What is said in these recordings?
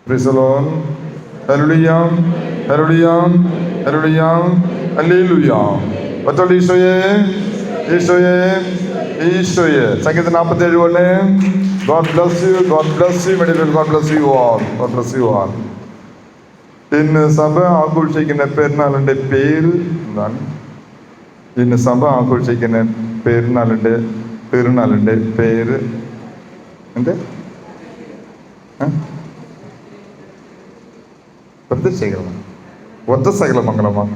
Praise the Lord. Hallelujah. Hallelujah. Hallelujah. Hallelujah. മറ്റുള്ള ഈശോയെ സംഗീതം 47 God bless you. God bless you. God bless you all. God bless you all. ഇന്ന് സഭ ആഘോഷിക്കുന്ന പെരുന്നാളിന്റെ പേര് എന്താണ്? ഇന്ന് സഭ ആഘോഷിക്കുന്ന പെരുന്നാളിന്റെ പേര് എന്ത്? ഒറ്റ സകലമംഗളമാണ്.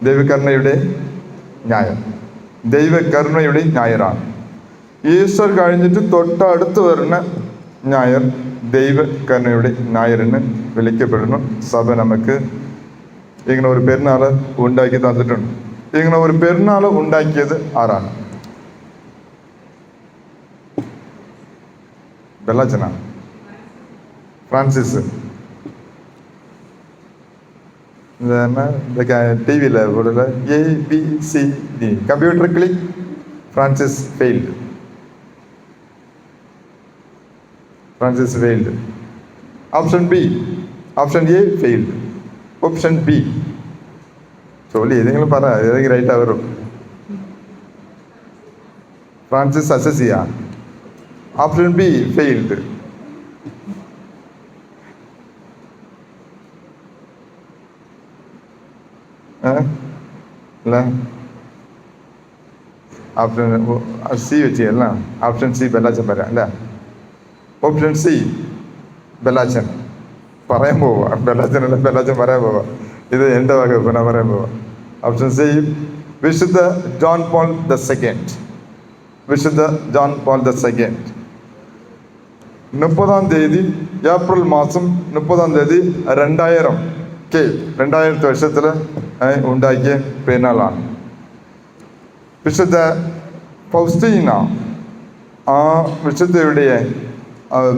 ദൈവകരുണയുടെ ഞായറാണ്. ഈസ്റ്റർ കഴിഞ്ഞിട്ട് തൊട്ടടുത്ത് വരുന്ന ഞായർ ദൈവകരുണയുടെ ഞായറിന് വിളിക്കപ്പെടുന്നു. സഭ നമുക്ക് ഇങ്ങനെ ഒരു പെരുന്നാള് ഉണ്ടാക്കി തന്നിട്ടുണ്ട്. ഇങ്ങനെ ഒരു പെരുന്നാള് ഉണ്ടാക്കിയത് ആരാണ്? ബെല്ലാച്ചനാണ്. ഫ്രാൻസിസ് ടിവിയിൽ ABCD computer click. Francis failed. Option B. Option A failed. Option B ചോലി ഏതെങ്കിലും പറ, ഏതെങ്കിലും റൈറ്റ് വരും. ഫ്രാൻസിസ് അസസിയ. Option B failed. അല്ല ഓപ്ഷൻ C വെച്ചല്ല. ഓപ്ഷൻ C ബെല്ലാച്ചൻ പറയാം അല്ല. ഓപ്ഷൻ C ബെല്ലാച്ചൻ പറയാൻ പോവാ. ബെല്ലാച്ചൻ പറയാൻ പോവാ. ഇത് എൻ്റെ വകുപ്പ് ഞാൻ പറയാൻ പോവാ. ഓപ്ഷൻ C വിശുദ്ധ John Paul the second. 30 April മാസം 30 2000 വർഷത്തിൽ ഉണ്ടാക്കിയ പെരുന്നാളാണ്. വിശുദ്ധ ഫൗസ്റ്റീന ആ വിശുദ്ധയുടെ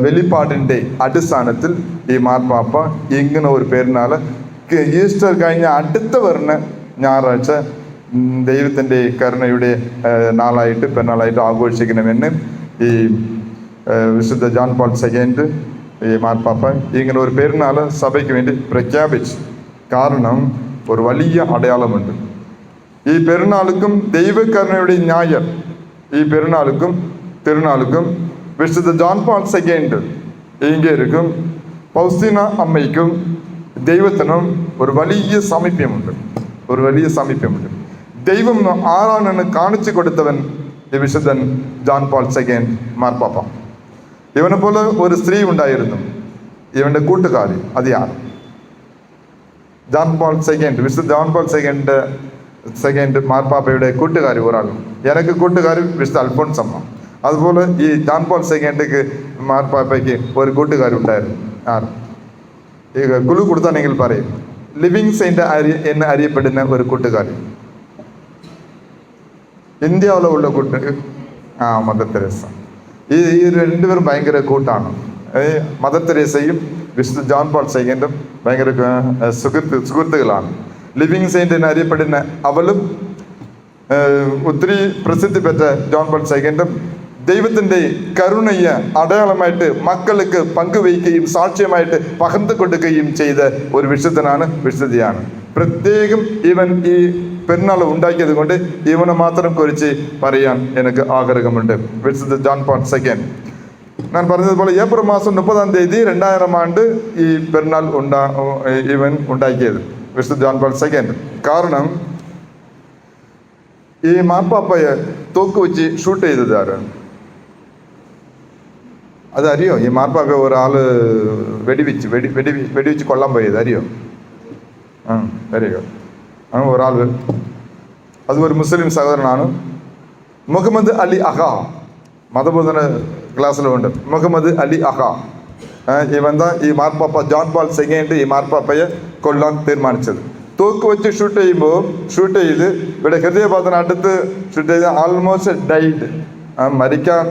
വെളിപ്പാടിൻ്റെ അടിസ്ഥാനത്തിൽ ഈ മാർപ്പാപ്പ ഇങ്ങനെ ഒരു പെരുന്നാൾ ഈസ്റ്റർ കഴിഞ്ഞ അടുത്ത വരുന്ന ഞായറാഴ്ച ദൈവത്തിൻ്റെ കരുണയുടെ നാളായിട്ട് പെരുന്നാളായിട്ട് ആഘോഷിക്കണമെന്ന് ഈ വിശുദ്ധ ജോൺ പോൾ സെക്കൻഡ് ഈ മാർപ്പാപ്പ ഇങ്ങനെ ഒരു പെരുന്നാൾ സഭയ്ക്ക് വേണ്ടി പ്രഖ്യാപിച്ചു. കാരണം ഒരു വലിയ അടയാളമുണ്ട്. ഈ പെരുന്നാൾക്കും ദൈവകരുണയുടെ ഞായർ, ഈ പെരുന്നാൾക്കും തിരുനാൾക്കും വിശുദ്ധ ജോൺ പോൾ സെക്കൻഡ് ഇങ്ങേർക്കും ഫൗസ്റ്റീന അമ്മയ്ക്കും ദൈവത്തിനും ഒരു വലിയ സാമീപ്യമുണ്ട്. ദൈവം ആരാണെന്ന് കാണിച്ചു കൊടുത്തവൻ ഈ വിശുദ്ധൻ ജോൺ പോൾ സെക്കൻഡ് മാർപ്പാപ്പ. ഇവനെ പോലെ ഒരു സ്ത്രീ ഉണ്ടായിരുന്നു, ഇവന്റെ കൂട്ടുകാരി. അത് യാർ? ജോൺ പോൾ സെക്കൻഡ്, വിശുദ്ധ ജോൺ പോൾ സെക്കൻഡ് മാർപ്പാപ്പയുടെ കൂട്ടുകാരി ഒരാൾ. എനിക്ക് കൂട്ടുകാരി വിശുദ്ധ അൽഫോൻസമ്മ. അതുപോലെ ഈ ജോൺ പോൾ സെക്കൻഡ് മാർപ്പാപ്പയ്ക്ക് ഒരു കൂട്ടുകാരി ഉണ്ടായിരുന്നു. ഈ കുളു കൊടുത്താണെങ്കിൽ പറയും, ലിവിങ് സെയിന്റ് എന്ന് അറിയപ്പെടുന്ന ഒരു കൂട്ടുകാരി. ഇന്ത്യയിലെ ഉള്ള മദർ തെരേസ. ഈ രണ്ടുപേരും ഭയങ്കര കൂട്ടാണ്. മദർ തെരേസയും വിശുദ്ധ ജോൺ പോൾ സെക്കൻഡും ഭയങ്കര സുഹൃത്തുക്കളാണ്. ലിവിങ് സെയിന്റ് എന്ന് അറിയപ്പെടുന്ന അവളും ഒത്തിരി പ്രസിദ്ധി പെറ്റ ജോൺ പോൾ സെക്കൻഡും ദൈവത്തിൻ്റെ കരുണയെ അടയാളമായിട്ട് മക്കൾക്ക് പങ്കുവയ്ക്കുകയും സാക്ഷ്യമായിട്ട് പകർന്നു കൊടുക്കുകയും ചെയ്ത ഒരു വിശുദ്ധയാണ്. പ്രത്യേകം ഇവൻ ഈ പെരുന്നാൾ ഉണ്ടാക്കിയത് കൊണ്ട് ഇവനെ മാത്രം കുറിച്ച് പറയാൻ എനിക്ക് ആഗ്രഹമുണ്ട്. വിശുദ്ധ ജോൺ പോൾ സെക്കൻഡ് ഞാൻ പറഞ്ഞതുപോലെ ഏപ്രിൽ മാസം 30 2000 ഈ പെരുന്നാൾ ഇവൻ ഉണ്ടാക്കിയത് വിശുദ്ധ ജോൺ പോൾ സെക്കൻഡ്. കാരണം ഈ മാർപ്പാപ്പയെ തോക്ക് വെച്ച് ഷൂട്ട് ചെയ്തത് ആരാണ്? അതറിയോ? ഈ മാർപ്പാപ്പ ഒരാള് വെടിവെച്ച് കൊല്ലാൻ പോയത് അറിയോ? അറിയോ? ഒരാൾ, അത് ഒരു മുസ്ലിം സഹോദരനാണ്, മുഹമ്മദ് അലി അഹ. മതബോധന ക്ലാസ്സിലുണ്ട് മുഹമ്മദ് അലി അഹ. ഇവന്താ ഈ മാർപ്പാപ്പ ജോൺ പോൾ സെക്കൻഡ് ഈ മാർപ്പാപ്പയെ കൊല്ലാൻ തീരുമാനിച്ചത്. തോക്ക് വെച്ച് ഷൂട്ട് ചെയ്ത് ഇവിടെ ഹൃദയഭാഗത്തിന് അടുത്ത് ഷൂട്ട് ചെയ്ത് ആൾമോസ്റ്റ് ഡൈഡ്. മരിക്കാൻ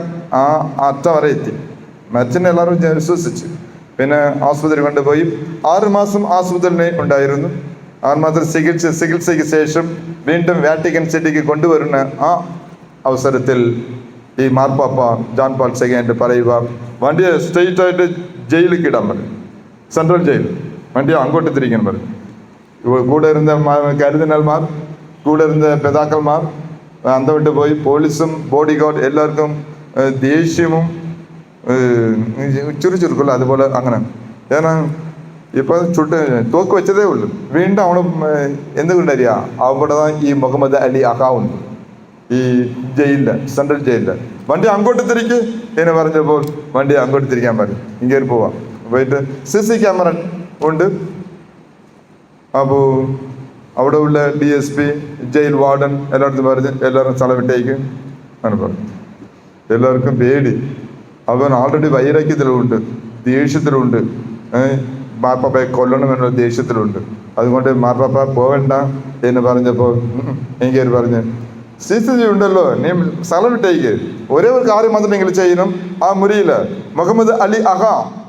അറ്റം വരെ എത്തി. മരിച്ചെന്ന് എല്ലാവരും വിശ്വസിച്ചു. പിന്നെ ആശുപത്രി കൊണ്ടുപോയി 6 മാസം ആശുപത്രിയിൽ ഉണ്ടായിരുന്നു. 6 മാസം ചികിത്സയ്ക്ക് ശേഷം വീണ്ടും വാറ്റിക്കൻ സിറ്റിക്ക് കൊണ്ടുവരുന്ന ആ അവസരത്തിൽ ഈ മാർപ്പാപ്പ ജോൺ പോൾ II പറയുക, വണ്ടിയെ സ്ട്രെയിറ്റ് ആയിട്ട് ജയിലിലേക്ക് ഇടാൻ പറയും, സെൻട്രൽ ജയിൽ. വണ്ടിയെ അങ്ങോട്ട് തിരിക്കാൻ പറയും. കൂടെ ഇരുന്ന കരുതിനൽമാർ, കൂടെ ഇരുന്ന പിതാക്കന്മാർ അന്തം വിട്ട് പോയി. പോലീസും ബോഡി ഗാർഡ് എല്ലാവർക്കും ദേഷ്യവും ചുരുക്കുള്ള അതുപോലെ അങ്ങനെ. ഏന്നാ ഇപ്പൊ തോക്ക് വെച്ചതേ ഉള്ളൂ. വീണ്ടും അവള് എന്തുകൊണ്ടറിയാ, അവിടെ ഈ മുഹമ്മദ് അലി അഹാവുണ്ട് ഈ ജയിലില്, സെൻട്രൽ ജയിലില്. വണ്ടി അങ്ങോട്ട് തിരിക്ക് എന്ന് പറഞ്ഞപ്പോൾ വണ്ടി അങ്ങോട്ട് തിരിക്കാൻ പറയും. ഇങ്ങനെ പോവാം. പോയിട്ട് CC ക്യാമറ ഉണ്ട്. അപ്പോൾ അവിടെ ഉള്ള DSP, ജയിൽ വാർഡൻ എല്ലായിടത്തും പറഞ്ഞ് എല്ലാവരും സ്ഥലം വിട്ടേക്ക് അങ്ങനെ പറഞ്ഞു. എല്ലാവർക്കും പേടി. അവൻ ആൾറെഡി വൈരാഗ്യത്തിലുണ്ട്, ദേഷ്യത്തിലുണ്ട്. മാർപ്പാപ്പയെ കൊല്ലണമെന്നുള്ള ദേഷ്യത്തിലുണ്ട്. അതുകൊണ്ട് മാർപ്പാപ്പ പോകണ്ട എന്ന് പറഞ്ഞപ്പോൾ എനിക്ക് പറഞ്ഞ്, CCTV ഉണ്ടല്ലോ, നീ സ്ഥലം വിട്ടേക്ക്, ഒരേ ഒരു കാര്യം മാത്രം നിങ്ങൾ ചെയ്യണം. ആ മുറിയിൽ മുഹമ്മദ് അലി അഹ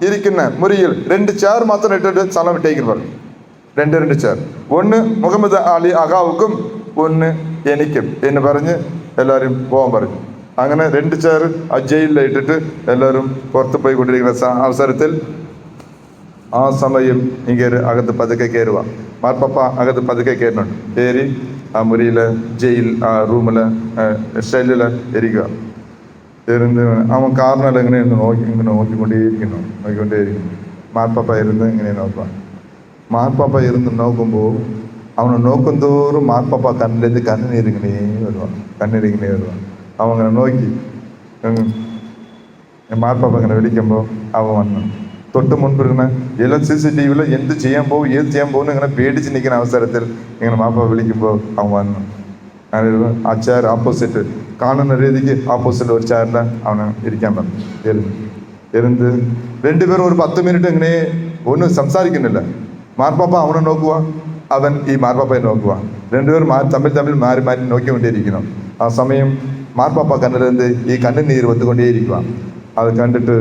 ഇരിക്കുന്ന മുറിയിൽ 2 ചെയർ മാത്രം ഇട്ടിട്ട് സ്ഥലം വിട്ടേക്ക് പറഞ്ഞു. 2 ചെയർ, ഒന്ന് മുഹമ്മദ് അലി അഹാവുക്കും ഒന്ന് എനിക്കും എന്ന് പറഞ്ഞ് എല്ലാവരും പോകാൻ പറഞ്ഞു. അങ്ങനെ 2 ചെയർ ആ ജയിലിൽ ഇട്ടിട്ട് എല്ലാവരും പുറത്ത് പോയി കൊണ്ടിരിക്കുന്ന അവസരത്തിൽ ആ സമയം ഇങ്ങനെ അകത്ത് പതുക്കെ കയറുക. മാർപ്പാപ്പ അകത്ത് പതുക്കെ കയറുന്നുണ്ട്. കയറി ആ മുറിയില് ജയിൽ ആ റൂമില് ഷെല്ലില് ഇരിക്കുക. ഇരുന്ന് അവൻ കാറിനെല്ലാം ഇങ്ങനെ നോക്കിക്കൊണ്ടേയിരിക്കുന്നു. മാർപ്പാപ്പ ഇരുന്ന് ഇങ്ങനെ നോക്കുക. മാർപ്പാപ്പ ഇരുന്ന് നോക്കുമ്പോൾ അവനെ നോക്കും തോറും മാർപ്പാപ്പ കണ്ണിലേക്ക് കണ്ണീരിങ്ങനെ വരുക. അവൻ അങ്ങനെ നോക്കി. മാർപ്പാപ്പ ഇങ്ങനെ വിളിക്കുമ്പോൾ അവൻ വന്നു. തൊട്ട് മുൻപിരുന്ന എല്ലാ CCTVയിൽ എന്ത് ചെയ്യാൻ പോകും, ഏത് ചെയ്യാൻ പോകുന്നു ഇങ്ങനെ പേടിച്ച് നിൽക്കുന്ന അവസരത്തിൽ ഇങ്ങനെ മാർപ്പാപ്പ വിളിക്കുമ്പോൾ അവൻ വന്നു. അങ്ങനെ ആ ചെയർ ഓപ്പോസിറ്റ് കാണുന്ന രീതിക്ക് ഓപ്പോസിറ്റ് ഒരു ചെയറിൽ അവന് ഇരിക്കാൻ പറഞ്ഞു. ഇരുന്ന് 2 പേരും ഒരു 10 മിനിറ്റ് ഇങ്ങനെ ഒന്നും സംസാരിക്കുന്നില്ല. മാർപ്പാപ്പ അവനെ നോക്കുക, അവൻ ഈ മാർപ്പാപ്പയെ നോക്കുക. 2 പേർ തമ്മിൽ മാറി നോക്കിക്കൊണ്ടേയിരിക്കുന്നു. ആ സമയം മാർപ്പാപ്പ കണ്ണിലെന്ത് ഈ കണ്ണുനീര് വന്നുകൊണ്ടേയിരിക്കുക. അത് കണ്ടിട്ട്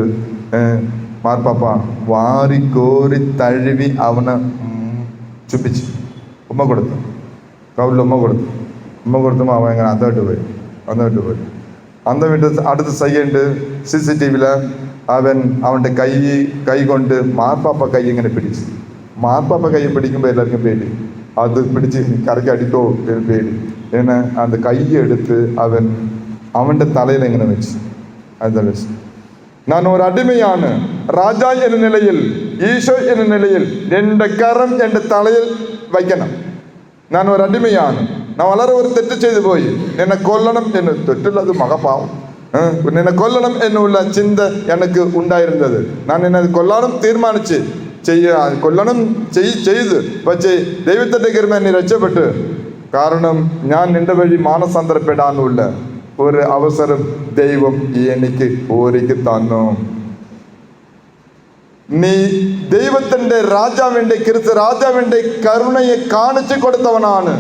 മാർപ്പാപ്പ വാരിക്കോരി തഴുവി അവന് ചുംബിച്ച് ഉമ്മ കൊടുത്തു. കൗലിൽ ഉമ്മ കൊടുത്തുമ്പോൾ അവൻ ഇങ്ങനെ അന്തം വിട്ട് പോയി. അടുത്ത സെക്കൻഡ് CCTVയിൽ അവൻ്റെ കൈ കൊണ്ട് മാർപ്പാപ്പ കൈ ഇങ്ങനെ പിടിച്ചു. മാർപ്പാപ്പ കൈ പിടിക്കുമ്പോൾ എല്ലാവർക്കും പേടി. അത് പിടിച്ച് കരയ്ക്ക് അടിക്കോ എന്ന് പേടി. എന്ന് അത് കൈ എടുത്ത് അവൻ്റെ തലയിൽ എങ്ങനെ വെച്ച് വെച്ച് நான் ஒரு அடிமையான ராஜா என்ற நிலையில், ஈசோ என்ற நிலையில் 2 கரம் என்ற தலையில் வைக்கணும். நான் ஒரு அடிமையான, நான் വളരെ ഒരു തെറ്റ് ചെയ്തു പോയി, എന്നെ കൊല്ലണം എന്ന്, തെറ്റുള്ളത് മകപാവം, എന്നെ കൊല്ലണം എന്നുള്ള ചിന്ത എനിക്ക് ഉണ്ടായിരുന്നത്. ഞാൻ എന്നെ കൊല്ലാനും തീരുമാനിച്ച് ചെയ്ത് പക്ഷേ ദൈവത്തിന്റെ കൃപ എന്നെ രക്ഷപ്പെട്ട്. കാരണം ഞാൻ നിന്റെ വഴി മാനസാന്തരപ്പെടാനുള്ള ഒരു അവസരം ദൈവം എനിക്ക് ഒരുക്കി തന്നു. നീ ദൈവത്തിന്റെ രാജാവിന്റെ കരുണയെ കാണിച്ചു കൊടുത്തവനാണ്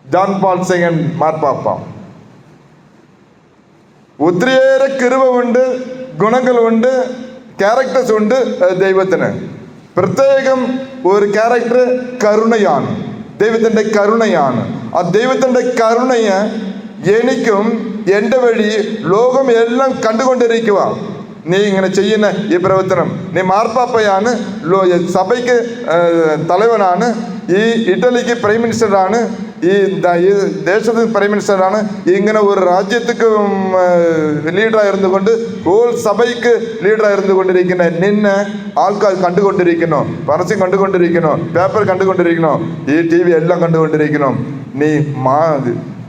ജോൺ പോൾ II മാർപ്പാപ്പ. ഒത്തിരിയേറെ കൃപയുണ്ട്, ഗുണങ്ങളുണ്ട്, ക്യാരക്ടേഴ്സ് ഉണ്ട് ദൈവത്തിന്. പ്രത്യേകം ഒരു ക്യാരക്ടർ കരുണയാണ്, ദൈവത്തിന്റെ കരുണയാണ്. ആ ദൈവത്തിന്റെ കരുണയെ എനിക്കും എൻ്റെ വഴി ലോകം എല്ലാം കണ്ടുകൊണ്ടിരിക്കുക. നീ ഇങ്ങനെ ചെയ്യുന്ന ഈ പ്രവർത്തനം, നീ മാർപ്പാപ്പയാണ്, സഭയ്ക്ക് തലവനാണ്, ഈ ഇറ്റലിക്ക് പ്രൈം മിനിസ്റ്ററാണ്, ഈ ദേശത്തിന് പ്രൈം മിനിസ്റ്ററാണ്, ഇങ്ങനെ ഒരു രാജ്യത്തേക്ക് ലീഡറായിരുന്നു കൊണ്ട് ഹോൾ സഭയ്ക്ക് ലീഡറായിരുന്നു കൊണ്ടിരിക്കുന്ന നിന്നെ ആൾക്കാർ കണ്ടുകൊണ്ടിരിക്കുന്നു, പരസ്യം കണ്ടുകൊണ്ടിരിക്കുന്നു, പേപ്പർ കണ്ടുകൊണ്ടിരിക്കുന്നു, ഈ TV എല്ലാം കണ്ടുകൊണ്ടിരിക്കുന്നു. നീ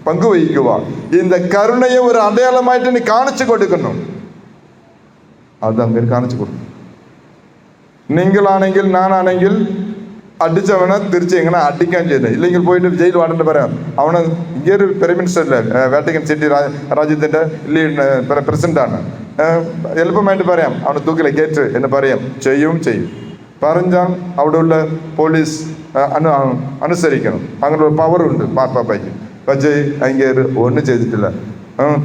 പങ്കുവയ്ക്കുക. இந்த കരുണയെ ഒരു അടയാളമായിട്ട് നീ കാണിച്ചു കൊടുക്കുന്നു. അത് അങ്ങനെ കാണിച്ചു കൊടുക്കും. നിങ്ങളാണെങ്കിൽ ഞാനാണെങ്കിൽ അടിച്ചവനെ തിരിച്ച് എങ്ങനെ അടിക്കാൻ ചെയ്യുന്നത്, ഇല്ലെങ്കിൽ പോയിട്ട് ജയിൽ വാടേണ്ട പറയാം. അവന് ഈ ഒരു പ്രൈം മിനിസ്റ്ററിലെ വാറ്റിക്കൻ സിറ്റി രാജ്യത്തിന്റെ പ്രസിഡന്റാണ്, എളുപ്പമായിട്ട് പറയാം അവന് തൂക്കിലെ കയറ്റ് എന്ന് പറയാം. ചെയ്യും പറഞ്ഞാൽ അവിടെയുള്ള പോലീസ് അനുസരിക്കണം. അങ്ങനെ ഒരു പവറുണ്ട് മാർപ്പാപ്പയ്ക്ക്. പക്ഷേ അങ്ങേര് ഒന്നും ചെയ്തിട്ടില്ല.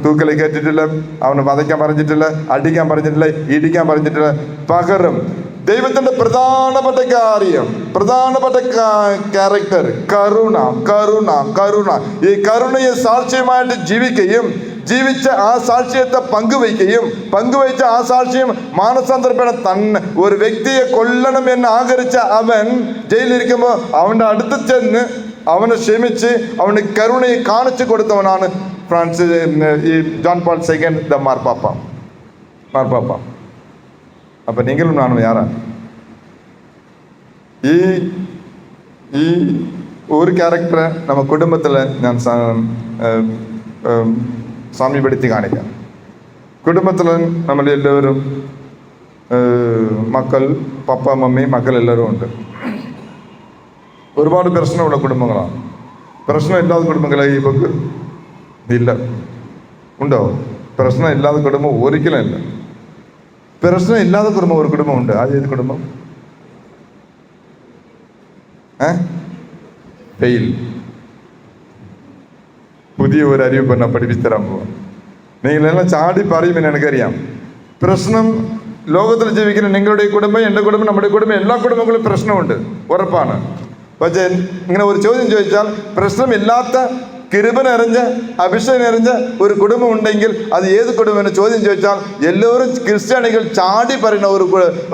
തൂക്കല് കയറ്റിട്ടില്ല, അവന് വധയ്ക്കാൻ പറഞ്ഞിട്ടില്ല, അടിക്കാൻ പറഞ്ഞിട്ടില്ല, ഇടിക്കാൻ പറഞ്ഞിട്ടില്ല. പകരം ദൈവത്തിന്റെ പ്രധാനപ്പെട്ട കാര്യം, പ്രധാനപ്പെട്ട ക്യാരക്ടർ കരുണ. ഈ കരുണയെ സാക്ഷ്യമായിട്ട് ജീവിക്കുകയും ജീവിച്ച ആ സാക്ഷ്യത്തെ പങ്കുവയ്ച്ച ആ സാക്ഷ്യം മാനസാന്തരപ്പെടാൻ തന്നെ ഒരു വ്യക്തിയെ കൊല്ലണം എന്ന് ആഗ്രഹിച്ച അവൻ ജയിലിരിക്കുമ്പോൾ അവന്റെ അടുത്ത് ചെന്ന് അവനെ ക്ഷമിച്ച് അവന് കരുണയെ കാണിച്ചു കൊടുത്തവനാണ് ഈ ജോൺ പോൾ സെക്കൻഡ് മാർപ്പാപ്പ. அப்ப நீங்களும் நானும் யாரா? ഈ ഒരു ക്യാരക്ടറെ നമ്മ കുടുംബത്തിൽ ഞാൻ സാമ്യപ്പെടുത്തി കാണിക്കാം. കുടുംബത്തിൽ നമ്മൾ എല്ലാവരും മക്കൾ, പപ്പ, മമ്മി, മക്കൾ എല്ലാവരും ഉണ്ട്. ഒരുപാട് പ്രശ്നമുള്ള കുടുംബങ്ങളാണ്. പ്രശ്നം ഇല്ലാത്ത കുടുംബങ്ങളെ ഈ ബുക്ക് ഇല്ല. ഉണ്ടോ? പ്രശ്നം ഇല്ലാത്ത കുടുംബം ഒരിക്കലും ഇല്ല. പ്രശ്നം ഇല്ലാത്ത കുടുംബം ഒരു കുടുംബമുണ്ട്. ആ ഏത് കുടുംബം? ഫെയിൽ. പുതിയ ഒരു അറിവ് പറഞ്ഞ പഠിപ്പിച്ചു തരാൻ പോവാം. നിങ്ങളെല്ലാം ചാടി പറയുമെന്ന് എനിക്കറിയാം. പ്രശ്നം ലോകത്തിൽ ജീവിക്കുന്ന നിങ്ങളുടെ കുടുംബം, എൻ്റെ കുടുംബം, നമ്മുടെ കുടുംബം, എല്ലാ കുടുംബങ്ങളും പ്രശ്നമുണ്ട്, ഉറപ്പാണ്. പക്ഷേ ഇങ്ങനെ ഒരു ചോദ്യം ചോദിച്ചാൽ, പ്രശ്നമില്ലാത്ത കൃപ നിറഞ്ഞ അഭിഷേകം നിറഞ്ഞ ഒരു കുടുംബം ഉണ്ടെങ്കിൽ അത് ഏത് കുടുംബം എന്ന് ചോദ്യം ചോദിച്ചാൽ എല്ലാവരും ക്രിസ്ത്യാനികൾ ചാടി പറയുന്ന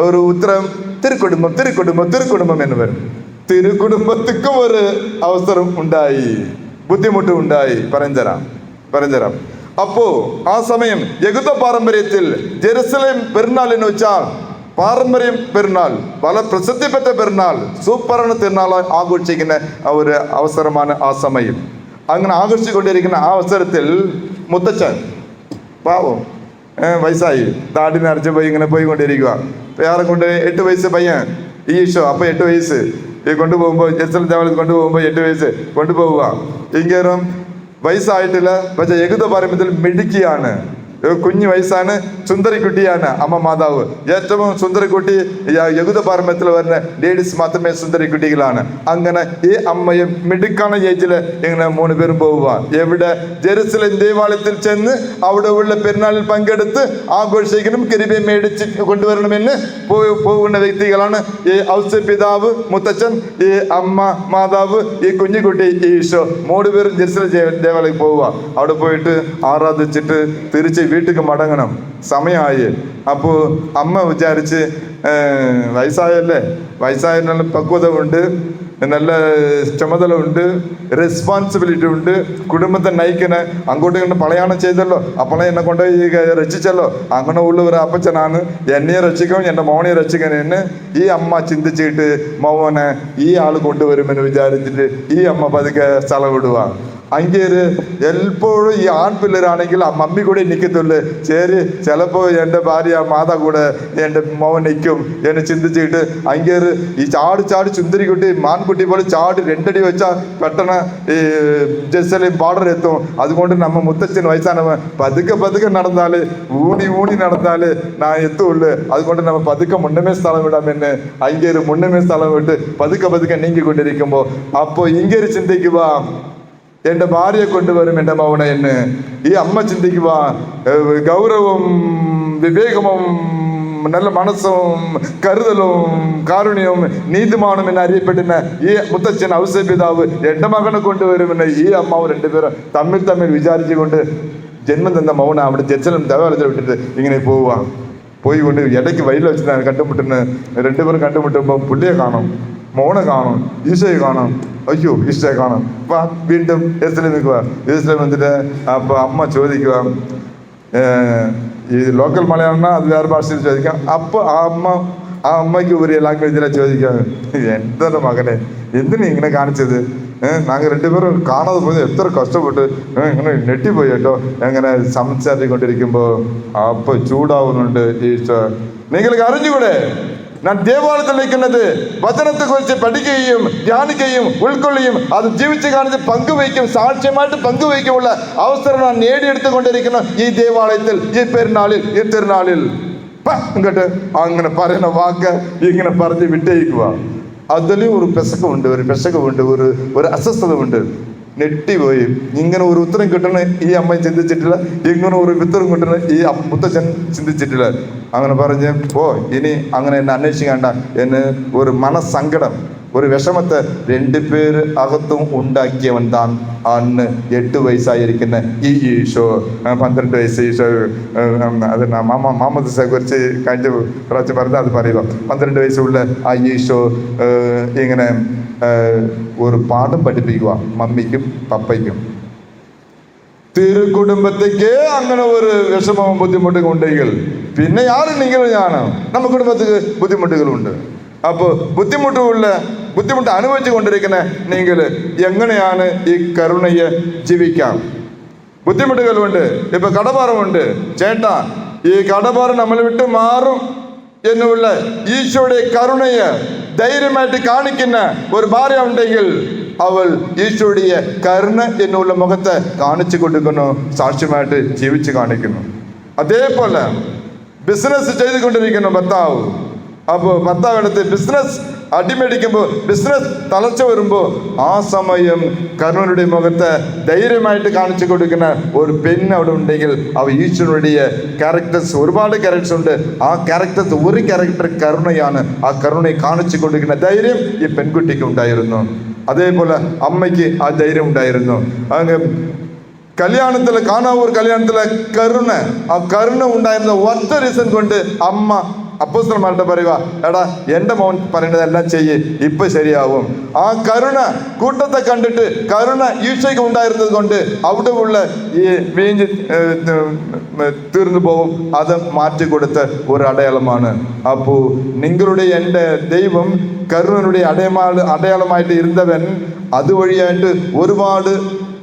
ഒരു ഉത്തരം തിരുക്കുടുംബം എന്ന് വരും. തിരുക്കുടുംബത്തിക്കും ഒരു അവസരം ഉണ്ടായി, ബുദ്ധിമുട്ട് ഉണ്ടായി. പറഞ്ഞുതരാം. അപ്പോ ആ സമയം യഹൂദ പാരമ്പര്യത്തിൽ ജെറുസലേം പെരുന്നാൾ എന്ന് വെച്ചാൽ പാരമ്പര്യം പെരുന്നാൾ, പല പ്രസിദ്ധിപ്പെട്ട പെരുന്നാൾ, സൂപ്പറാണ് തിരുനാൾ ആഘോഷിക്കുന്ന ഒരു അവസരമാണ് ആ സമയം. അങ്ങനെ ആഘോഷിച്ചുകൊണ്ടിരിക്കുന്ന ആ അവസരത്തിൽ മുത്തച്ഛൻ പാവം വയസ്സായി, താടി നിറച്ച് പോയി ഇങ്ങനെ പോയിക്കൊണ്ടിരിക്കുക. വേറെ കൊണ്ട് 8 വയസ്സ് പയ്യൻ ഈശോ, അപ്പൊ 8 വയസ്സ് കൊണ്ടുപോകുമ്പോൾ ജെറുസലേം ദേവാലയത്തിൽ കൊണ്ടുപോകുമ്പോൾ 8 വയസ്സ് കൊണ്ടുപോവുക. എങ്കിലും വയസ്സായിട്ടില്ല. പക്ഷെ യഹൂദ പാരമ്പര്യത്തിൽ മിടുക്കിയാണ്, കുഞ്ഞു വയസ്സാണ്, സുന്ദരിക്കുട്ടിയാണ് അമ്മ മാതാവ്. ഏറ്റവും സുന്ദരിക്കുട്ടി യഹൂദ പാരമ്പര്യത്തിൽ വരുന്ന ലേഡീസ് മാത്രമേ സുന്ദരിക്കുട്ടികളാണ്. അങ്ങനെ ഈ അമ്മയും മിടുക്കാണ് ഏജില് ഇങ്ങനെ 3 പേരും പോവുക. എവിടെ? ജെറുസലേം ദേവാലയത്തിൽ ചെന്ന് അവിടെ ഉള്ള പെരുന്നാളിൽ പങ്കെടുത്ത് ആഘോഷിക്കണം, കൃപയെ മേടിച്ച് കൊണ്ടുവരണമെന്ന് പോകുന്ന വ്യക്തികളാണ് ഈ ഔസേപ്പ് പിതാവ്, മുത്തച്ഛൻ, ഈ അമ്മ മാതാവ്, ഈ കുഞ്ഞുകുട്ടി, ഈശോ. 3 പേരും ജെറുസലേം ദേവാലയത്തിൽ പോവുക. അവിടെ പോയിട്ട് ആരാധിച്ചിട്ട് തിരിച്ച് വീട്ടിലേക്ക് മടങ്ങണം. സമയമായി. അപ്പോൾ അമ്മ വിചാരിച്ച് വയസ്സായതിനുള്ള പക്വത ഉണ്ട്, നല്ല ചുമതല ഉണ്ട്, റെസ്പോൺസിബിലിറ്റി ഉണ്ട്, കുടുംബത്തെ നയിക്കുന്ന അങ്ങോട്ടും ഇങ്ങോട്ട് പളയാണം ചെയ്തല്ലോ, അപ്പോൾ എന്നെ കൊണ്ടുപോയി രക്ഷിച്ചല്ലോ, അങ്ങനെ ഉള്ള ഒരു അപ്പച്ചനാണ്, എന്നെ രക്ഷിക്കും, എൻ്റെ മോനെ രക്ഷിക്കണമെന്ന് ഈ അമ്മ ചിന്തിച്ചിട്ട് മോനെ ഈ ആൾ കൊണ്ടുവരുമെന്ന് വിചാരിച്ചിട്ട് ഈ അമ്മ പതുക്കെ സ്ഥലം വിടുക. അങ്ങേര് എപ്പോഴും ഈ ആൺപിള്ളേരാണെങ്കിൽ ആ മമ്മി കൂടെ നിൽക്കത്തുള്ളു. ശരി, ചിലപ്പോൾ എൻ്റെ ഭാര്യ മാതാ കൂടെ എൻ്റെ മോൻ നിൽക്കും എന്ന് ചിന്തിച്ചിട്ട് അങ്ങേര് ഈ ചാടി സുന്ദരിക്കുട്ടി മാൻകുട്ടി പോലെ ചാടി 2 അടി വെച്ചാൽ പെട്ടെന്ന് ഈ ജെറുസലേം ബോർഡർ എത്തും. അതുകൊണ്ട് നമ്മ മുത്തച്ഛൻ വയസ്സാണ്, പതുക്കെ നടന്നാല് ഊണി നടന്നാല് ഞാൻ എത്തുള്ളൂ. അതുകൊണ്ട് നമ്മ പതുക്കെ മുന്നമേ സ്ഥലം വിടാമെന്ന് അങ്ങേര് മുന്നമേ സ്ഥലം വിട്ട് പതുക്കെ നീങ്ങിക്കൊണ്ടിരിക്കുമ്പോൾ അപ്പോൾ ഇങ്ങേര് ചിന്തിക്കുക, എൻ്റെ ഭാര്യയെ കൊണ്ടുവരും എൻ്റെ മൗന എന്ന്. ഈ അമ്മ ചിന്തിക്കുക, ഗൗരവവും വിവേകവും നല്ല മനസ്സും കരുതലും കാരുണ്യവും നീതിമാനും എന്ന് അറിയപ്പെടുന്ന ഈ മുത്തച്ഛൻ ഔസേപ്പ് പിതാവ് എൻ്റെ മകനെ കൊണ്ടുവരുമെന്ന് ഈ അമ്മാവ് 2 പേരും തമ്മിൽ വിചാരിച്ചുകൊണ്ട് ജന്മം തന്ന മൗന അവിടെ ജെറുസലേം ദേവാലയത്തിൽ വിട്ടിട്ട് ഇങ്ങനെ പോയിക്കൊണ്ട് ഇടയ്ക്ക് വയലിൽ വെച്ചിട്ടാണ് കണ്ടുമുട്ടുന്നത്. 2 പേരും കണ്ടുമുട്ടുമ്പോൾ പുള്ളിയെ കാണും, മോനെ കാണും, ഈശോയെ കാണും. അയ്യോ, ഈശോയെ കാണും. വീണ്ടും ജെറുസലേം നിൽക്കുക. ജെറുസലേം വന്നിട്ട് അപ്പൊ അമ്മ ചോദിക്കുക, ഈ ലോക്കൽ മലയാളമാണ്, അത് വേറെ ഭാഷയിൽ ചോദിക്കാം. അപ്പൊ ആ അമ്മയ്ക്ക് ഒരു ലാംഗ്വേജിലാണ് ചോദിക്കാം, എന്താണ് മകനെ, എന്തിനാ ഇങ്ങനെ കാണിച്ചത്? ഞങ്ങൾ 2 പേരും കാണാതെ പോയത് എത്ര കഷ്ടപ്പെട്ട് ഇങ്ങനെ നെട്ടിപ്പോയി കേട്ടോ. എങ്ങനെ സംസാരിക്കൊണ്ടിരിക്കുമ്പോ അപ്പൊ ചൂടാവുന്നുണ്ട് ഈശോ. നിങ്ങൾക്ക് അറിഞ്ഞുകൂടെ ഞാൻ ദേവാലയത്തിൽ നിൽക്കുന്നത് വചനത്തെ കുറിച്ച് പഠിക്കുകയും ധ്യാനിക്കുകയും ഉൾക്കൊള്ളുകയും അത് ജീവിച്ച് കാണിച്ച് പങ്കുവയ്ക്കും, സാക്ഷ്യമായിട്ട് പങ്കുവയ്ക്കുമുള്ള അവസരം ഞാൻ നേടിയെടുത്തുകൊണ്ടിരിക്കുന്നു ഈ ദേവാലയത്തിൽ, ഈ പെരുന്നാളിൽ, ഈ തിരുനാളിൽ. ഇങ്ങോട്ട് അങ്ങനെ പറയുന്ന വാക്ക് ഇങ്ങനെ പറഞ്ഞ് വിട്ടേക്കുക. അതിലും ഒരു പെശകമുണ്ട്, ഒരു അസ്വസ്ഥത ഉണ്ട്. നെട്ടിപ്പോയി. ഇങ്ങനെ ഒരു ഉത്തരം കിട്ടണ ഈ അമ്മ ചിന്തിച്ചിട്ടില്ല, ഇങ്ങനെ ഒരു ഉത്തരം കിട്ടണ ഈ മുത്തച്ഛൻ ചിന്തിച്ചിട്ടില്ല. അങ്ങനെ പറഞ്ഞ് ഇനി അങ്ങനെ എന്നെ അന്വേഷിക്കേണ്ട എന്ന് ഒരു മനസ്സങ്കടം ഒരു വിഷമത്തെ 2 പേര് അകത്തും ഉണ്ടാക്കിയവൻ താൻ അന്ന് 8 വയസ്സായിരിക്കുന്ന ഈ ഈശോ 12 വയസ്സ് ഈശോ അത് മാമോദിസയെ കുറിച്ച് കഴിഞ്ഞ പ്രാവശ്യം പറഞ്ഞാൽ അത് പറയുക. 12 വയസ്സുള്ള ആ ഈശോ ഇങ്ങനെ ഒരു പാഠം പഠിപ്പിക്കുക മമ്മിക്കും പപ്പയ്ക്കും. തിരുക്കുടുംബത്തേക്ക് അങ്ങനെ ഒരു വിഷമവും ബുദ്ധിമുട്ടും ഉണ്ടെങ്കിൽ പിന്നെ ആരും നിങ്ങൾ ഞാനാണ്. നമ്മുടെ കുടുംബത്തിൽ ബുദ്ധിമുട്ടുകളുണ്ട്. അപ്പോൾ ബുദ്ധിമുട്ട് അനുഭവിച്ചു കൊണ്ടിരിക്കുന്ന നിങ്ങൾ എങ്ങനെയാണ് ഈ കരുണയെ ജീവിക്കാം? ബുദ്ധിമുട്ടുകളുണ്ട്, ഇപ്പൊ കടഭാരമുണ്ട്. ചേട്ടാ, ഈ കടഭാരം നമ്മൾ വിട്ട് മാറും എന്നുള്ള ഈശോയുടെ കരുണയെ ധൈര്യമായിട്ട് കാണിക്കുന്ന ഒരു ഭാര്യ ഉണ്ടെങ്കിൽ അവൾ ഈശോയുടെ കരുണ എന്നുള്ള മുഖത്തെ കാണിച്ചു കൊടുക്കുന്നു, സാക്ഷ്യമായിട്ട് ജീവിച്ച് കാണിക്കുന്നു. അതേപോലെ ബിസിനസ് ചെയ്തുകൊണ്ടിരിക്കുന്നു ഭർത്താവ്. അപ്പോൾ ഭർത്താവിനടുത്ത് ബിസിനസ് അടിമേടിക്കുമ്പോൾ, ബിസിനസ് തളർച്ച വരുമ്പോൾ ആ സമയം കരുണയുടെ മുഖത്തെ ധൈര്യമായിട്ട് കാണിച്ചു കൊടുക്കുന്ന ഒരു പെണ്ണ് അവിടെ ഉണ്ടെങ്കിൽ അവ ഈശ്വരനുடைய ക്യാരക്ടേഴ്സ്, ഒരുപാട് ക്യാരക്ടേഴ്സ് ഉണ്ട്. ആ ക്യാരക്ടേഴ്സ് ഒരു ക്യാരക്ടർ കരുണയാണ്. ആ കരുണയെ കാണിച്ചു കൊടുക്കുന്ന ധൈര്യം ഈ പെൺകുട്ടിക്ക് ഉണ്ടായിരുന്നു. അതേപോലെ അമ്മയ്ക്ക് ആ ധൈര്യം ഉണ്ടായിരുന്നു. അങ്ങ് കല്യാണത്തിലെ കാനാവൂർ കല്യാണത്തിലെ ആ കരുണ ഉണ്ടായിരുന്ന ഒറ്റ റീസൺ കൊണ്ട് അമ്മ അപ്പോസ്തലന്മാരുടെ പറയുക, എടാ എൻ്റെ മോൻ പറയുന്നതെല്ലാം ചെയ്യ്, ഇപ്പൊ ശരിയാവും. ആ കരുണ കൂട്ടത്തെ കണ്ടിട്ട് കരുണ ഈശോയ്ക്ക് ഉണ്ടായിരുന്നത് കൊണ്ട് അവിടെ ഉള്ള ഈ വീഞ്ഞ് തീർന്നു പോവും. അത് മാറ്റിക്കൊടുത്ത ഒരു അടയാളമാണ്. അപ്പോൾ നിങ്ങളുടെ എൻ്റെ ദൈവം കരുണയുടെ അടയാളമായിട്ട് ഇരുന്നവൻ അതുവഴിയായിട്ട്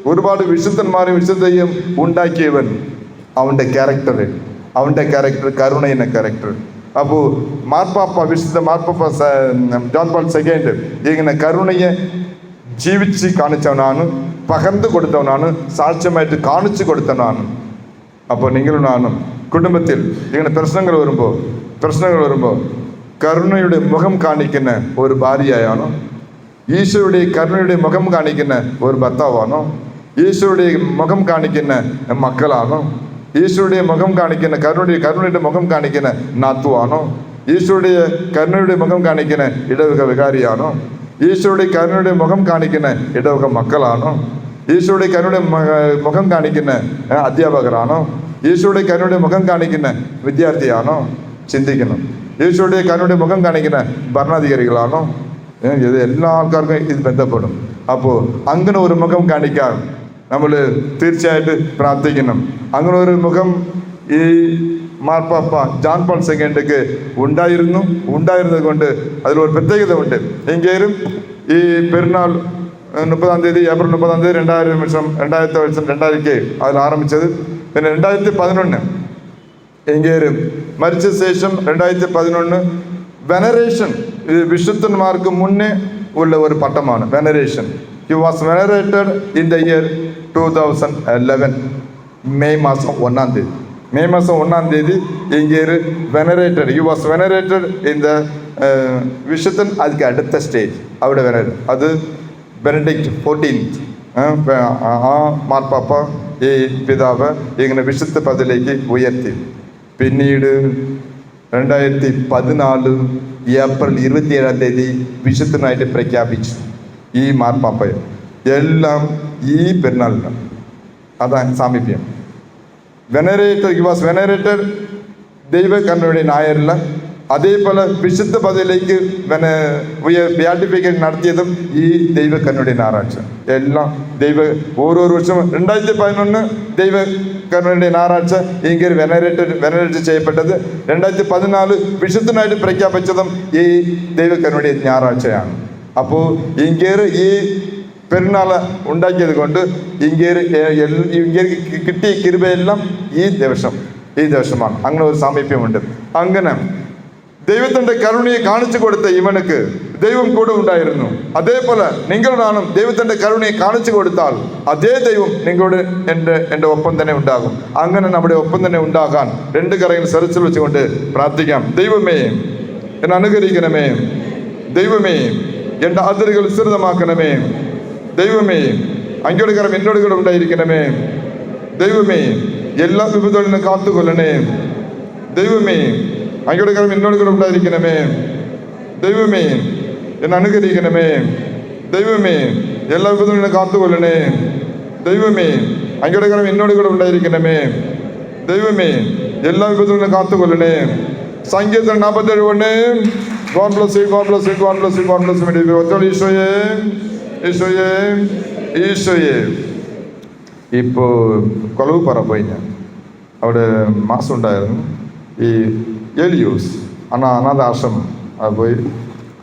ഒരുപാട് വിശുദ്ധന്മാരും വിശുദ്ധയും ഉണ്ടാക്കിയവൻ. അവൻ്റെ ക്യാരക്ടർ കരുണയുടെ ക്യാരക്ടർ. അപ്പോൾ വിശുദ്ധ മാർപ്പാപ്പ ജോൺ പോൾ സെക്കൻഡ് ഇങ്ങനെ കരുണയെ ജീവിച്ച് കാണിച്ചവനാണ്, പകർന്നു കൊടുത്തവനാണ്, സാക്ഷ്യമായിട്ട് കാണിച്ചു കൊടുത്തവനാണ്. അപ്പോൾ നിങ്ങളാണ് കുടുംബത്തിൽ ഇങ്ങനെ പ്രശ്നങ്ങൾ വരുമ്പോൾ കരുണയുടെ മുഖം കാണിക്കുന്ന ഒരു ഭാര്യയാണോ? ഈശോയുടെ കരുണയുടെ മുഖം കാണിക്കുന്ന ഒരു ഭർത്താവാണോ? ഈശോയുടെ മുഖം കാണിക്കുന്ന മക്കളാണോ? ഈശോയുടെ മുഖം കാണിക്കുന്ന കരുണയുടെ മുഖം കാണിക്കുന്ന നാത്തുവാണോ? ഈശോയുടെ കരുണയുടെ മുഖം കാണിക്കുന്ന ഇടവക വികാരിയാണോ? ഈശോയുടെ കരുണയുടെ മുഖം കാണിക്കുന്ന ഇടവക മക്കളാണോ? ഈശോയുടെ കരുണയുടെ മുഖം കാണിക്കുന്ന അധ്യാപകരാണോ? ഈശോയുടെ കരുണയുടെ മുഖം കാണിക്കുന്ന വിദ്യാർത്ഥിയാണോ? ചിന്തിക്കണം. ഈശോയുടെ കരുണയുടെ മുഖം കാണിക്കുന്ന ഭരണാധികാരികളാണോ? ഇത് എല്ലാ ആൾക്കാർക്കും ഇത് ബന്ധപ്പെടും. അപ്പോൾ അങ്ങനെ ഒരു മുഖം കാണിക്കാൻ നമ്മൾ തീർച്ചയായിട്ടും പ്രാർത്ഥിക്കണം. അങ്ങനെ ഒരു മുഖം ഈ മാർപ്പാപ്പ ജോൺ പോൾ സെക്കൻഡ്ക്ക് ഉണ്ടായിരുന്നത് കൊണ്ട് അതിലൊരു പ്രത്യേകത ഉണ്ട്. എങ്കിലും ഈ പെരുന്നാൾ 30-ാം തീയതി ഏപ്രിൽ 30-ാം തീയതി 2000 അതിൽ ആരംഭിച്ചത്. പിന്നെ 2011 എങ്കിലും മരിച്ച ശേഷം 2011 വെനറേഷൻ, വിശുദ്ധന്മാർക്ക് മുന്നേ ഉള്ള ഒരു പട്ടമാണ് veneration. He was venerated in the year 2011 May മാസം 1-ാം തീയതി ഇങ്ങനെ വെനറേറ്റഡ്. He was venerated in the വിശുദ്ധൻ അതിക്ക് അടുത്ത സ്റ്റേജ് അവിടെ വെനറേറ്റഡ്. അത് ബെനഡിക്റ്റ് 14 ആ മാർപ്പാപ്പ ഈ പിതാവ് ഇങ്ങനെ വിശുദ്ധ പദത്തിലേക്ക് ഉയർത്തി. പിന്നീട് 2014 ഏപ്രിൽ 27-ാം തീയതി വിശുദ്ധനായിട്ട് പ്രഖ്യാപിച്ചു ഈ മാർപ്പാപ്പയെ. എല്ലാം ഈ പെരുന്നാളിനാണ്. അതാണ് സാമീപ്യം. വെനറേറ്റഡ്, ഹി വാസ് വെനറേറ്റഡ് ദൈവകരുണയുടെ നായരില്ല. അതേപോലെ വിശുദ്ധ പദവിയിലേക്ക് ബിയാട്ടിഫിക്കേഷൻ നടത്തിയതും ഈ ദൈവകരുണയുടെ ഞായറാഴ്ച. എല്ലാം ഓരോ വർഷവും 2011 ദൈവകരുണയുടെ ഞായറാഴ്ച ഇങ്ങനെ വെനറേറ്റ് ചെയ്യപ്പെട്ടത്. 2014 വിശുദ്ധനായിട്ട് പ്രഖ്യാപിച്ചതും ഈ ദൈവകരുണയുടെ ഞായറാഴ്ചയാണ്. അപ്പോൾ ഇങ്ങേര് ഈ പെരുന്നാൾ ഉണ്ടാക്കിയത് കൊണ്ട് ഇങ്ങേർക്ക് കിട്ടിയ കൃപയെല്ലാം ഈ ദിവസമാണ്. അങ്ങനെ ഒരു സാമീപ്യമുണ്ട്. അങ്ങനെ ദൈവത്തിൻ്റെ കരുണയെ കാണിച്ചു കൊടുത്ത ഇവനക്ക് ദൈവം കൂടെ ഉണ്ടായിരുന്നു. അതേപോലെ നിങ്ങളാണ് ദൈവത്തിൻ്റെ കരുണയെ കാണിച്ചു കൊടുത്താൽ അതേ ദൈവം നിങ്ങളോട് എൻ്റെ ഒപ്പം തന്നെ ഉണ്ടാകും. അങ്ങനെ നമ്മുടെ ഒപ്പം തന്നെ ഉണ്ടാകാൻ 2 കരങ്ങൾ സരസിൽ വെച്ചുകൊണ്ട് പ്രാർത്ഥിക്കാം. ദൈവമേ എന്നെ അനുഗ്രഹിക്കണമേ. ദൈവമേ എൻ്റെ അതിരുകൾ വിസ്തൃതമാക്കണമേ. ദൈവമേ അങ്ങയുടെ കരം എന്നോട് കൂടെ ഉണ്ടായിരിക്കണമേ. ദൈവമേ എല്ലാ വിപത്തുകളിൽ നിന്ന് കാത്തുകൊള്ളണേ. ദൈവമേ അങ്ങയുടെ കരം എന്നോട് കൂടെ ഉണ്ടായിരിക്കണമേ. ദൈവമേ എന്നെ അനുഗ്രഹിക്കണമേ. ദൈവമേ, എല്ലാ വിധത്തിലും എന്നെ കാത്തുകൊള്ളണേ. ദൈവമേ, അങ്ങയുടെ കരം എന്നോട് കൂടെ ഉണ്ടായിരിക്കണമേ. ദൈവമേ, എല്ലാ വിധത്തിലും എന്നെ കാത്തുകൊള്ളണേ. സങ്കീർത്തനം 47 God bless you, God bless you, God bless you, God bless you. ഈശോയെ, ഈശോയെ, ഈശോയെ. ഇപ്പോൾ കൊളവുപാറ പോയി ഞാൻ. അവിടെ മാസം ഉണ്ടായിരുന്നു. ഈ എലിയൂസ് അനാഥാശ്രമം പോയി.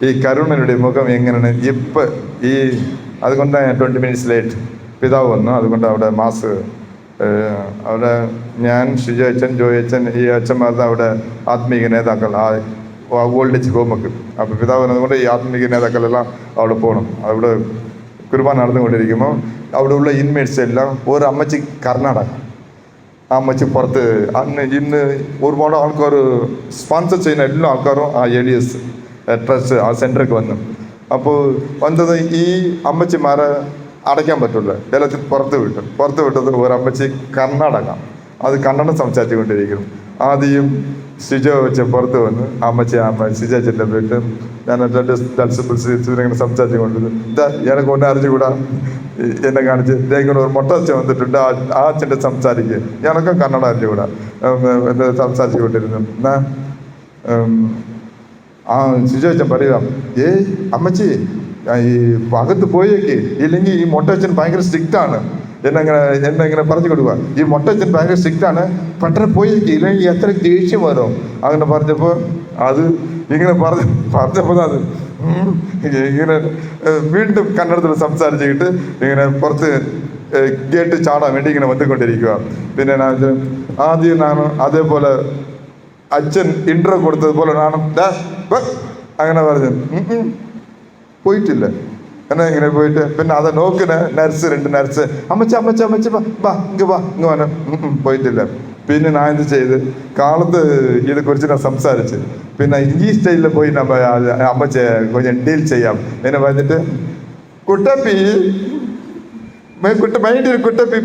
ഈ കരുണയുടെ മുഖം എങ്ങനെയാണ് ഇപ്പം ഈ അതുകൊണ്ട് 20 minutes ലേറ്റ് പിതാവ് വന്നു. അതുകൊണ്ട് അവിടെ അവിടെ ഞാൻ, ഷിജു അച്ഛൻ, ജോയി അച്ഛൻ, ഈ അച്ഛന്മാരുടെ അവിടെ ആത്മീയ നേതാക്കൾ ഓൾഡ് ഏജ് ഹോമൊക്കെ. അപ്പോൾ പിതാവ് വന്നതുകൊണ്ട് ഈ ആത്മീയ നേതാക്കളെല്ലാം അവിടെ പോകണം. അവിടെ കുർബാന നടന്നുകൊണ്ടിരിക്കുമ്പോൾ അവിടെ ഉള്ള ഇൻമേറ്റ്സ് എല്ലാം ഒരു അമ്മച്ചി കർണാടക, ആ അമ്മച്ചി പുറത്ത് ഇന്ന് ഒരുപാട് ആൾക്കാർ സ്പോൺസർ ചെയ്യുന്ന എല്ലാ ആൾക്കാരും ആ എലിയസ് ട്രസ്റ്റ് ആ സെൻറ്ററിലേക്ക് വന്നു. അപ്പോൾ വന്നത് ഈ അമ്മച്ചിമാരെ അടയ്ക്കാൻ പറ്റില്ല, എല്ലാത്തിൽ പുറത്ത് വിട്ടത് ഒരു അമ്മച്ചി കർണാടക, അത് കന്നഡം സംസാരിച്ചു കൊണ്ടിരിക്കുന്നു. ആദ്യം ഷിജോ വെച്ച് പുറത്ത് വന്ന് അമ്മച്ചി ഷിജോ അച്ഛൻ്റെ പോയിട്ട് ഞാൻ ഇങ്ങനെ സംസാരിച്ചു കൊണ്ടിരുന്നു. എനക്ക് ഒന്നും അറിഞ്ഞുകൂടാ, എന്നെ കാണിച്ച് ഇങ്ങനെ ഒരു മൊട്ട അച്ഛൻ വന്നിട്ടുണ്ട്, ആ അച്ഛൻ്റെ സംസാരിക്കുക, എനക്കും കന്നഡ അറിഞ്ഞുകൂടാ, സംസാരിച്ചു കൊണ്ടിരുന്നു. എന്നാ ആ ഷിജോ അച്ഛൻ പറയുക, അമ്മച്ചി ഈ അകത്ത് പോയേക്ക്, ഇല്ലെങ്കിൽ ഈ മൊട്ടച്ചൻ ഭയങ്കര സ്ട്രിക്റ്റാണ്, എന്നെ ഇങ്ങനെ പറഞ്ഞു കൊടുക്കുക, ഈ മൊട്ടച്ചൻ ഭയങ്കര സ്ട്രിക്റ്റാണ്, പെട്ടെന്ന് പോയേക്ക്, ഇല്ലെങ്കിൽ എത്ര ദേഷ്യം വരും. അങ്ങനെ പറഞ്ഞപ്പോൾ അത് ഇങ്ങനെ പറഞ്ഞപ്പോൾ അത് ഇങ്ങനെ വീണ്ടും കന്നഡത്തിൽ സംസാരിച്ചിട്ട് ഇങ്ങനെ പുറത്ത് ഗേറ്റ് ചാടാൻ വേണ്ടി ഇങ്ങനെ വന്നുകൊണ്ടിരിക്കുക. പിന്നെ ആദ്യം ഞാൻ അതേപോലെ അച്ഛൻ ഇൻട്രോ കൊടുത്തതുപോലെ ഞാനും അങ്ങനെ പറഞ്ഞു പോയിട്ടില്ല. എന്നാ ഇങ്ങനെ പോയിട്ട് പിന്നെ அதை നോക്കുന്ന നഴ്സ്, 2 നഴ്സ് അമ്മച്ച ഇങ്ങ് വന്നു പോയിട്ടില്ല. പിന്നെ ഞാൻ എന്ത് ചെയ്ത് കാലത്ത് ഇതേക്കുറിച്ച് ഞാൻ സംസാരിച്ച് പിന്നെ ഈ സ്റ്റൈലിൽ പോയി നമ്മൾ അമ്മച്ചെ കൊഞ്ചം ഡീൽ ചെയ്യാം എന്ന് പറഞ്ഞിട്ട് കുട്ടപ്പി കുട്ടപ്പി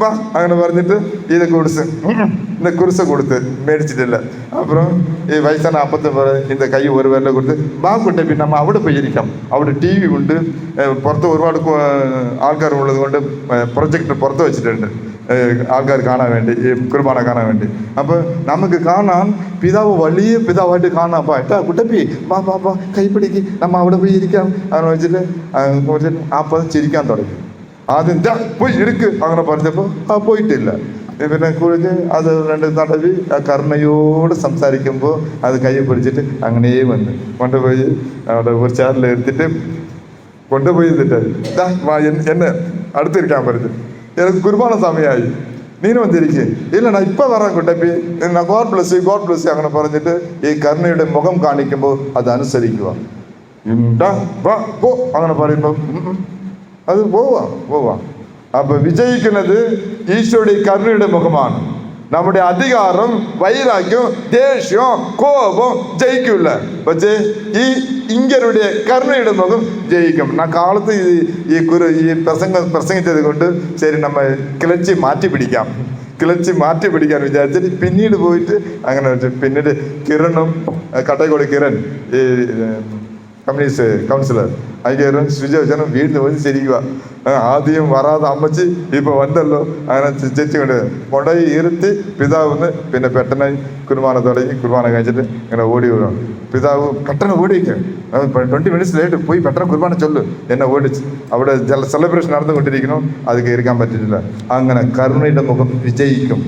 വാ അങ്ങനെ പറഞ്ഞിട്ട് ഇത് കുറിച്ച് കൊടുത്ത് മേടിച്ചിട്ടില്ല. അப்புறம் ഈ വയസ്സാன அப்பத்தை இந்த കൈ ഒരു വിരല കൊടുത്ത് വാ കുട്ടപ്പി നമ്മ അവിടെ പോയിരിക്കാം, അവിടെ TV ഉണ്ട്, പുറത്ത് ഒരുപാട് ആൾക്കാർ ഉള്ളത് കൊണ്ട് പ്രൊജക്ടർ പുറത്ത് വെച്ചിട്ടുണ്ട് ആൾക്കാർ കാണാൻ വേണ്ടി, ഈ കുർബാന കാണാൻ വേണ്ടി. അപ്പോൾ നമുക്ക് കാണാൻ പിതാവ് വലിയ പിതാവായിട്ട് കാണാൻ ഏട്ടാ കുട്ടപ്പി വാ കൈപ്പിടിക്ക് നമ്മ അവിടെ പോയി ഇരിക്കാം അങ്ങനെ വെച്ചിട്ട് അപ്പം ചിരിക്കാൻ തുടങ്ങി. ആദ്യം പോയി എടുക്ക് അങ്ങനെ പറഞ്ഞപ്പോൾ പോയിട്ടില്ല. പിന്നെ കുഴിഞ്ഞ് അത് 2 തടവി ആ കരുണയോട് സംസാരിക്കുമ്പോൾ അത് കൈ പിടിച്ചിട്ട് അങ്ങനെ വന്ന് കൊണ്ടുപോയി അവിടെ ഒരു ചേറിൽ എടുത്തിട്ട് കൊണ്ടുപോയി എന്നെ അടുത്തിരിക്കാൻ പറഞ്ഞു. എനിക്ക് കുർബാന സമയമായി, നീನು വന്നിരിക്കും. ഇല്ല ഞാൻ ഇപ്പം വരാൻ കുട്ടപ്പി, ഗോഡ് ബ്ലസ് യു അങ്ങനെ പറഞ്ഞിട്ട് ഈ കരുണയുടെ മുഖം കാണിക്കുമ്പോൾ അത് അനുസരിക്കുക. അങ്ങനെ പറയുമ്പോൾ അത് പോവാം. അപ്പൊ വിജയിക്കുന്നത് ഈശോയുടെ കരുണയുടെ മുഖമാണ്. നമ്മുടെ അധികാരം, വൈരാഗ്യം, ദേഷ്യം, കോപം ജയിക്കില്ല. പക്ഷേ ഈ ഇങ്ങരുടെ കരുണയുടെ മുഖം ജയിക്കും. ഞാൻ കാലത്ത് ഈ പ്രസംഗിച്ചത് കൊണ്ട് ശരി നമ്മ കിളച്ച് മാറ്റി പിടിക്കാൻ വിചാരിച്ചിട്ട് പിന്നീട് പോയിട്ട് അങ്ങനെ വെച്ചു. പിന്നീട് കിരണും കട്ടക്കോട് കിരൺ ഈ കമ്മ്യൂണിസ്റ്റ് കൗൺസിലർ അതിന് ശ്രീജോചനും വീട്ടിൽ പോയി ശരിക്കുക. ആദ്യം വരാതെ അമ്മച്ചി ഇപ്പൊ വന്നല്ലോ അങ്ങനെ ചേച്ചി കൊണ്ടുപോയി ഇരുത്തി പിതാവിന്ന് പിന്നെ പെട്ടെന്നായി കുർബാന തുടങ്ങി. കുർബാന കഴിച്ചിട്ട് ഇങ്ങനെ ഓടി വരും. പിതാവ് പെട്ടെന്ന് ഓടിക്കുക, 20 minutes ലേറ്റ് പോയി പെട്ടെന്ന് കുർബാന ചൊല്ലു എന്നെ ഓടിച്ച്. അവിടെ സെലിബ്രേഷൻ നടന്നുകൊണ്ടിരിക്കുന്നു, അത് കയറിക്കാൻ പറ്റിയില്ല. അങ്ങനെ കരുണയുടെ മുഖം വിജയിക്കും,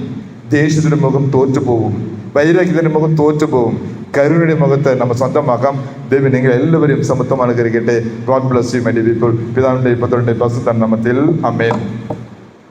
ദേഷ്യത്തിന്റെ മുഖം തോറ്റുപോകും, വൈരാഗ്യത്തിന്റെ മുഖം തോറ്റുപോകും. കരുണയുടെ മുഖത്തെ നമ്മൾ സ്വന്തമാക്കാം. ദൈവം നിങ്ങൾ എല്ലാവരെയും സമത്വം അനുകരിക്കട്ടെ. God bless you my dear people. പിതാവിന്റെ പുത്രന്റെ പരിശുദ്ധ നാമത്തിൽ ആമേൻ.